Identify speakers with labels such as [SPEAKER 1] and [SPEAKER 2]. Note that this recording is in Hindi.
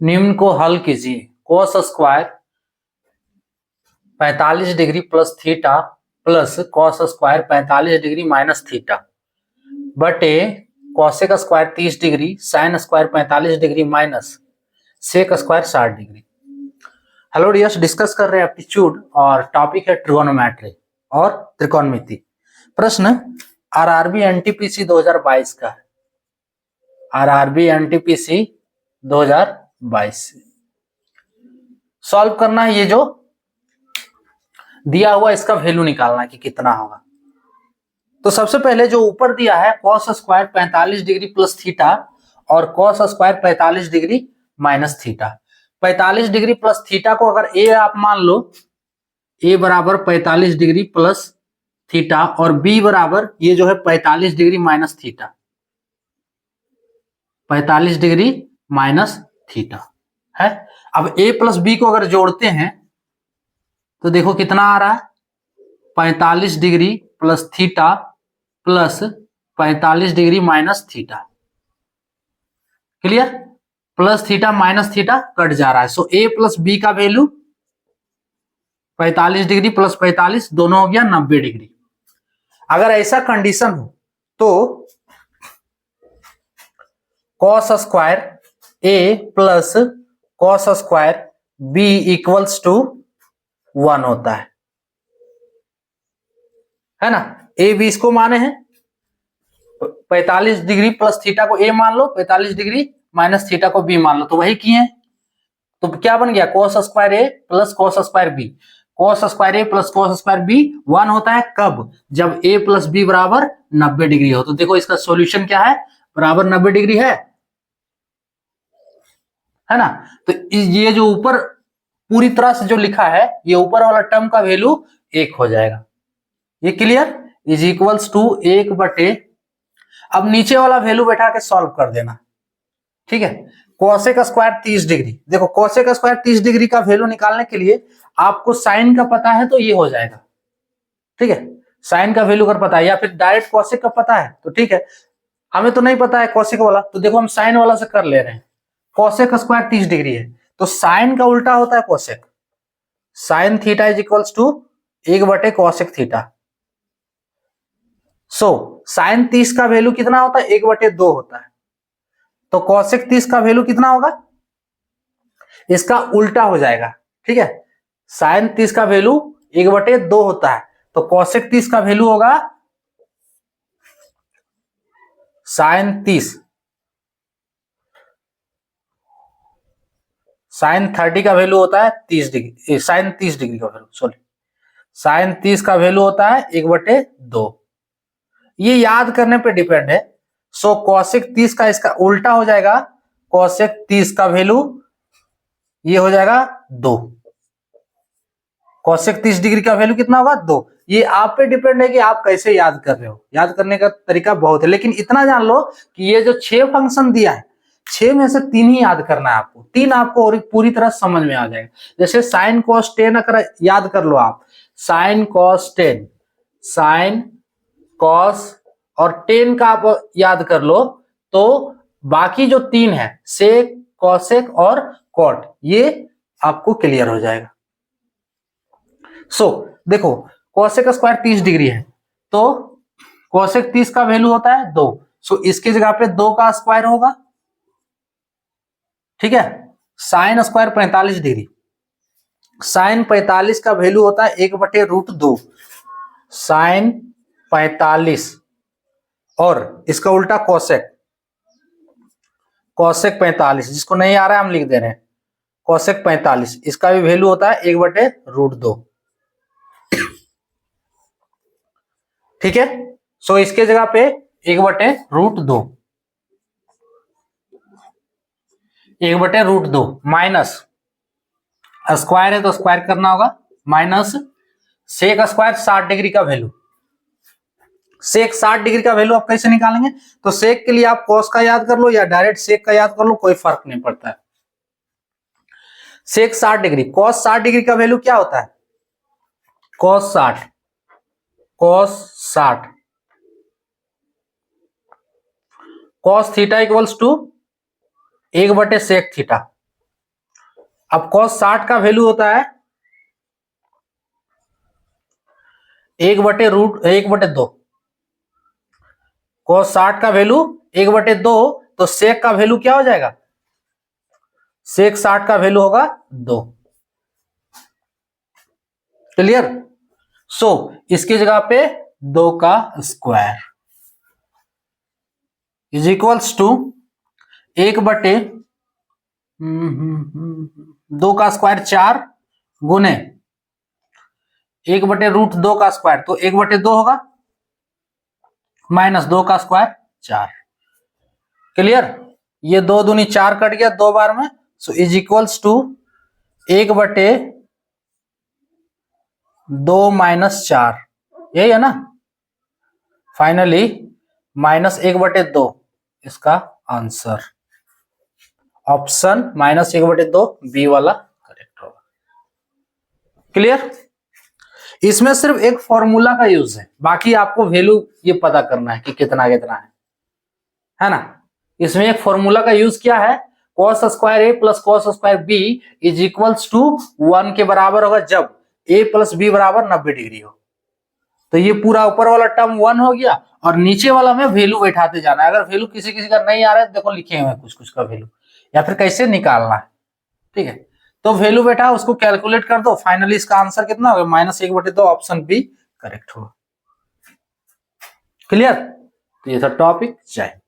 [SPEAKER 1] निम्न को हल कीजिए। Cos square 45 degree plus theta plus cos square 45 degree minus theta बटे cosec square 30 degree sine square 45 degree minus sec square 60 degree. Hello dears, discuss कर रहे हैं एप्टीट्यूड और टॉपिक है ट्रिगोनोमेट्री और त्रिकोणमिति। प्रश्न आरआरबी एनटीपीसी 2022 का है। आरआरबी एनटीपीसी 2022 सॉल्व करना है। ये जो दिया हुआ इसका वैल्यू निकालना है कि कितना होगा। तो सबसे पहले जो ऊपर दिया है cos square 45 degree plus theta और cos square 45 degree minus theta. 45 degree plus theta को अगर ए आप मान लो, ए बराबर 45 डिग्री प्लस थीटा और बी बराबर ये जो है 45 degree minus theta, 45 degree minus theta है। अब ए प्लस बी को अगर जोड़ते हैं तो देखो कितना आ रहा है, 45 degree plus theta plus 45 degree minus theta. Clear? Plus theta minus theta cut जा रहा है। सो ए प्लस बी का वैल्यू 45 डिग्री प्लस 45 दोनों हो गया 90 डिग्री। अगर ऐसा कंडीशन हो तो cos square A plus cos square B equals to 1 होता है ना। ए बी इसको माने हैं, 45 डिग्री प्लस थीटा को ए मान लो, 45 डिग्री माइनस थीटा को बी मान लो, तो वही किए हैं। तो क्या बन गया, cos square A plus cos square B. Cos square A plus cos square B 1 होता है कब, जब ए प्लस बी बराबर 90 डिग्री हो। तो देखो इसका सॉल्यूशन क्या है, बराबर 90 डिग्री है ना। तो ये जो ऊपर पूरी तरह से जो लिखा है, ये ऊपर वाला टर्म का वैल्यू 1 हो जाएगा। ये क्लियर? इज इक्वल्स टू 1 बटे, अब नीचे वाला वैल्यू बैठा के सॉल्व कर देना, ठीक है। कोसेक स्क्वायर 30 डिग्री, देखो कोसेक स्क्वायर 30 डिग्री का वैल्यू निकालने के लिए आपको साइन का पता है तो ये हो जाएगा, ठीक है। साइन का वैल्यू अगर पता है या फिर डायरेक्ट कोसेक का पता है तो ठीक है। हमें तो नहीं पता है कोसेक वाला, तो देखो हम साइन वाला से कर ले रहे हैं। कोसेक स्क्वायर 30 डिग्री है तो साइन का उल्टा होता है cosec. Sine theta is equals to 1 बटे कोसेक थीटा। सो साइन 30 का वैल्यू कितना होता है, 1 बटे 2 होता है। तो कोसेक 30 का वैल्यू कितना होगा, इसका उल्टा हो जाएगा, ठीक है। साइन 30 का वैल्यू 1 बटे 2 होता है, तो कोसेक 30 का वैल्यू होगा साइन 30, साइन 30 का वैल्यू होता है 30 डिग्री, साइन 30 डिग्री का वैल्यू, सॉरी साइन 30 का वैल्यू होता है 1 बटे 2। ये याद करने पे डिपेंड है। सो कोसेक 30 का इसका उल्टा हो जाएगा, कोसेक 30 का वैल्यू ये हो जाएगा 2। कोसेक 30 डिग्री का वैल्यू कितना होगा, 2। ये आप पे डिपेंड है कि आप कैसे याद कर रहे हो। याद करने का तरीका बहुत है, लेकिन इतना जान लो कि ये जो 6 फंक्शन दिया है, 6 में से 3 ही याद करना है आपको। 3 आपको और पूरी तरह समझ में आ जाएगा। जैसे साइन कॉस 10 अगर याद कर लो आप, साइन कॉस 10, साइन कॉस और 10 का आप याद कर लो, तो बाकी जो 3 है सेक कॉसेक और कॉट, ये आपको क्लियर हो जाएगा। सो देखो कोसेक स्क्वायर 30 डिग्री है तो कोसेक 30 का वैल्यू होता है 2। सो इसकी जगह पे 2 का स्क्वायर होगा, ठीक है। साइन स्क्वायर 45 डिग्री, साइन 45 का वैल्यू होता है 1 बटे रूट 2। साइन 45 और इसका उल्टा कोसेक, कोसेक 45, जिसको नहीं आ रहा है हम लिख दे रहे हैं कोसेक 45, इसका भी वैल्यू होता है 1 बटे रूट 2, ठीक है। सो इसके जगह पे 1 बटे रूट 2, 1 बटे रूट 2 माइनस स्क्वायर है तो स्क्वायर करना होगा, माइनस सेक स्क्वायर 60 डिग्री का वैल्यू। सेक 60 डिग्री का वैल्यू आप कैसे निकालेंगे, तो सेक के लिए आप कॉस का याद कर लो या डायरेक्ट सेक का याद कर लो, कोई फर्क नहीं पड़ता है। सेक 60 डिग्री, कॉस 60 डिग्री का वैल्यू क्या होता है, cos 60, cos 60, cos theta equals to 1 बटे सेक थीटा, अब cos 60 का वैल्यू होता है 1/2। cos 60 का वैल्यू 1/2, तो sec का वैल्यू क्या हो जाएगा? sec 60 का वैल्यू होगा 2। क्लियर? सो इसकी जगह पे 2 का स्क्वायर इज इक्वल्स टू 2 का स्क्वायर 4 गुने 1/√2 का स्क्वायर, तो 1/2 होगा, माइनस 2 का स्क्वायर 4। क्लियर? ये 2 दूनी 4 कट गया 2 बार में, so is equals to 1/2 minus 4, यही है ना। फाइनली माइनस 1/2 इसका आंसर, ऑप्शन माइनस 1/2 बी वाला करेक्ट होगा। क्लियर? इसमें सिर्फ एक फॉर्मूला का यूज है, बाकी आपको वैल्यू ये पता करना है कि कितना कितना है ना। इसमें एक फॉर्मूला का यूज क्या है, cos square A plus cos square B is equals to 1 के बराबर होगा जब a प्लस बी बराबर 90 डिग्री हो। तो ये पूरा ऊपर वाला टर्म 1 हो गया और नीचे वाला में वैल्यू बैठाते जाना है। अगर वैल्यू किसी किसी का नहीं आ रहा है देखो लिखे हुए कुछ कुछ का वैल्यू, या फिर कैसे निकालना है। ठीक है, तो वैल्यू बैठा उसको कैलकुलेट कर दो, फाइनली इसका आंसर कितना होगा? माइनस 1/2, ऑप्शन बी करेक्ट होगा। क्लियर? तो ये था टॉपिक। जय